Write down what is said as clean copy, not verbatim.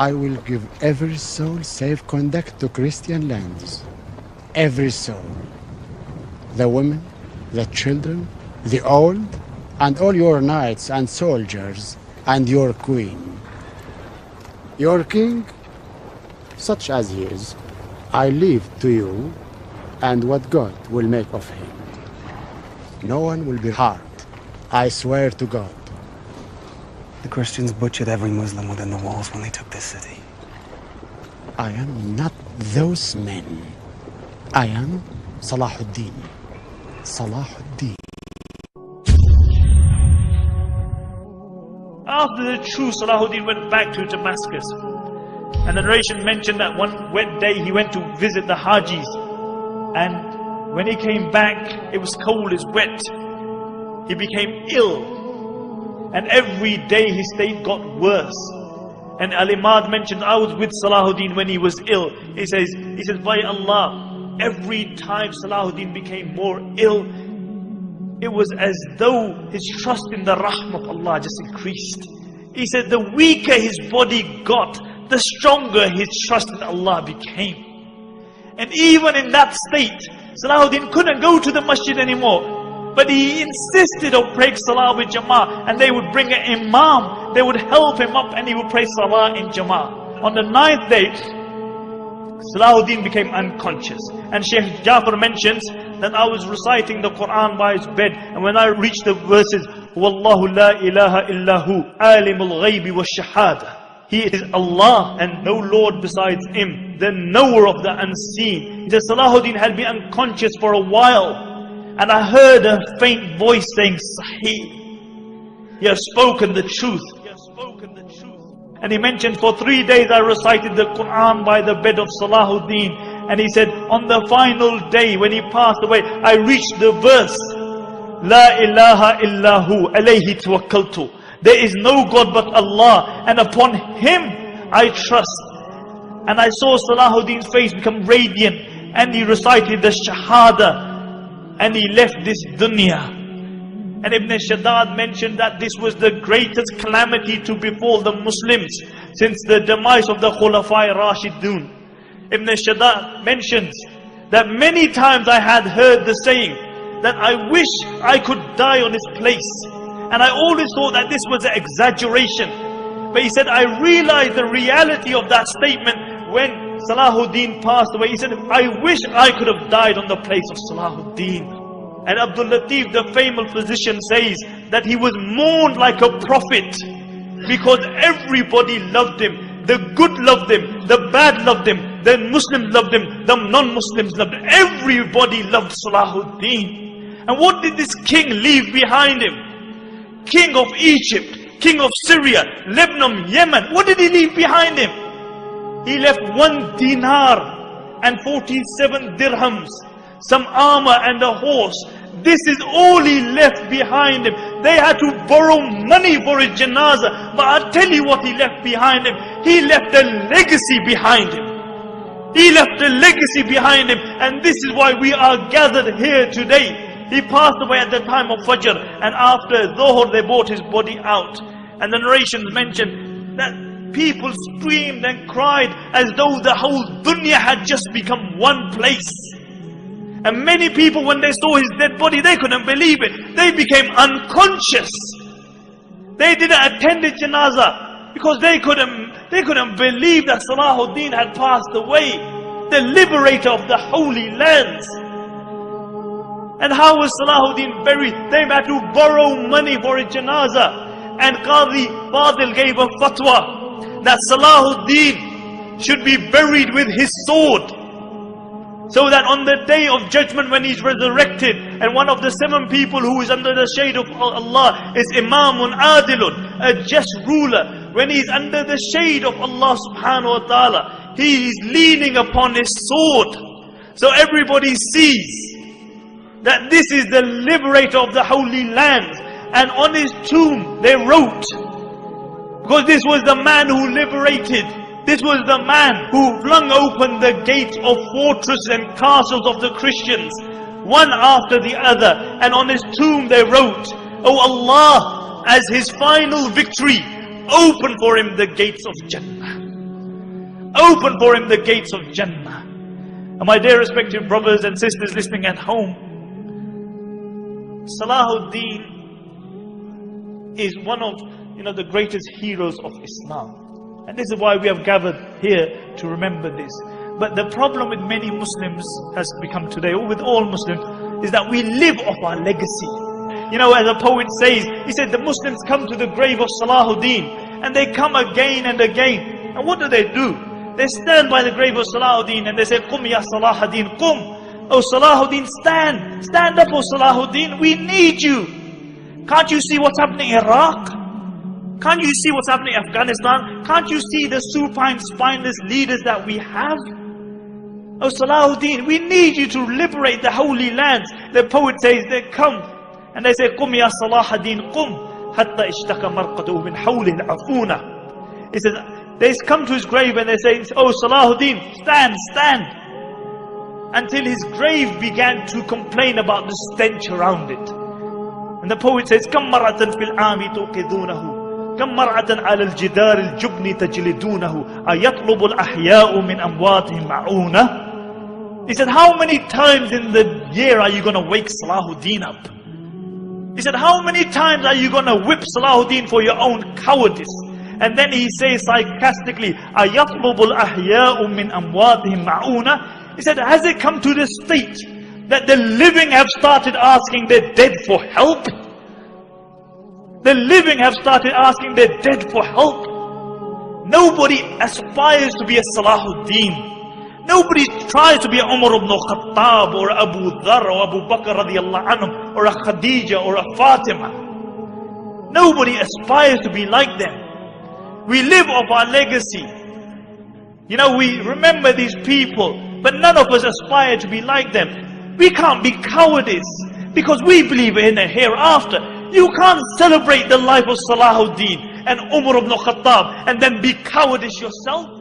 I will give every soul safe conduct to Christian lands. Every soul. The women, the children, the old, and all your knights and soldiers, and your queen. Your king, such as he is, I leave to you, and what God will make of him. No one will be harmed. I swear to God. The Christians butchered every Muslim within the walls when they took this city. I am not those men. I am Salahudin. Salahudin. After the true Salahudin went back to Damascus, and the narration mentioned that one wet day he went to visit the Hajis, and when he came back it was cold, it's wet. He became ill, and every day his state got worse. And Al-Imad mentioned, I was with Salahudin when he was ill. He says, by Allah, every time Salahudin became more ill, it was as though his trust in the rahmah of Allah just increased. He said the weaker his body got, the stronger his trust in Allah became. And even in that state, Salahudin couldn't go to the masjid anymore. But he insisted on praying Salah with Jama'ah, and they would bring an Imam, they would help him up, and he would pray Salah in Jama'ah. On the 9th day, Salahudin became unconscious, and Shaykh Jafar mentions that I was reciting the Quran by his bed, and when I reached the verses, Wallahu la ilaha illahu alimul ghaybi wa shahada, He is Allah and no Lord besides Him, the knower of the unseen. He said Salahudin had been unconscious for a while, and I heard a faint voice saying, Sahih, you have spoken the truth. And he mentioned, for 3 days I recited the Quran by the bed of Salahudin. And he said, on the final day when he passed away, I reached the verse, La ilaha illahu alayhi tawakkaltu. There is no God but Allah, and upon Him I trust. And I saw Salahudin's face become radiant, and he recited the Shahada, and he left this dunya. And Ibn Shaddad mentioned that this was the greatest calamity to befall the Muslims since the demise of the Khulafai Rashidun. Ibn Shaddad mentions that many times I had heard the saying that I wish I could die on his place. And I always thought that this was an exaggeration. But he said, I realized the reality of that statement when Salahuddin passed away. He said, I wish I could have died on the place of Salahuddin. And Abdul Latif, the famous physician, says that he was mourned like a prophet because everybody loved him. The good loved him, the bad loved him, the Muslims loved him, the non-Muslims loved him. Everybody loved Salahuddin. And what did this king leave behind him? King of Egypt, king of Syria, Lebanon, Yemen. What did he leave behind him? He left 1 dinar and 47 dirhams, some armor and a horse. This is all he left behind him. They had to borrow money for his janazah. But I'll tell you what he left behind him. He left a legacy behind him. He left a legacy behind him. And this is why we are gathered here today. He passed away at the time of Fajr, and after Dhuhr they brought his body out. And the narrations mention that people screamed and cried as though the whole dunya had just become one place. And many people, when they saw his dead body, they couldn't believe it. They became unconscious. They didn't attend the janazah because they couldn't believe that Salahuddin had passed away, the liberator of the holy lands. And how was Salahuddin buried? They had to borrow money for his janazah. And Qadi Fadil gave a fatwa that Salahuddin should be buried with his sword, so that on the day of judgment when he's resurrected, and one of the 7 people who is under the shade of Allah is Imamun Adilun, a just ruler. When he's under the shade of Allah subhanahu wa ta'ala, he is leaning upon his sword. So everybody sees that this is the liberator of the holy lands. And on his tomb they wrote, because this was the man who liberated, this was the man who flung open the gates of fortresses and castles of the Christians, one after the other. And on his tomb they wrote, Oh Allah, as his final victory, open for him the gates of Jannah. Open for him the gates of Jannah. And my dear respected brothers and sisters listening at home, Salahuddin is one of the greatest heroes of Islam. And this is why we have gathered here to remember this. But the problem with many Muslims has become today, or with all Muslims, is that we live off our legacy. As a poet says, he said the Muslims come to the grave of Salahuddin, and they come again and again. And what do? They stand by the grave of Salahuddin and they say, Qum ya Salahuddin, Qum. Oh Salahuddin, stand. Stand up, oh Salahuddin, we need you. Can't you see what's happening in Iraq? Can't you see what's happening in Afghanistan? Can't you see the supine, spineless leaders that we have? Oh Salahuddin, we need you to liberate the holy lands. The poet says, they come and they say, Qum ya Salahuddin, Qum. Hatta ishtaka marqaduhu min hawli al-afuna. He says, they come to his grave and they say, oh Salahuddin, stand, stand. Until his grave began to complain about the stench around it. And the poet says, Kam mar'atan fil aami tuqidunahu, Kam mar'atan ala al-jidar al-jubni tajlidunahu, ayatlubu al-ahya'u min amwatihim ma'una. He said, how many times in the year are you going to wake Salahuddin up? He said, how many times are you going to whip Salahuddin for your own cowardice? And then he says sarcastically, أَيَطْلُبُ الْأَحْيَاءُ مِنْ أَمْوَاتِهِمْ مَعُونَ. He said, has it come to the state that the living have started asking their dead for help? The living have started asking their dead for help. Nobody aspires to be a Salahuddin. Nobody tries to be a Umar ibn Khattab or Abu Dhar or Abu Bakr radiallahu anhum or a Khadija or a Fatima. Nobody aspires to be like them. We live off our legacy. We remember these people, but none of us aspire to be like them. We can't be cowardice because we believe in a hereafter. You can't celebrate the life of Salahuddin and Umar ibn Khattab and then be cowardice yourself.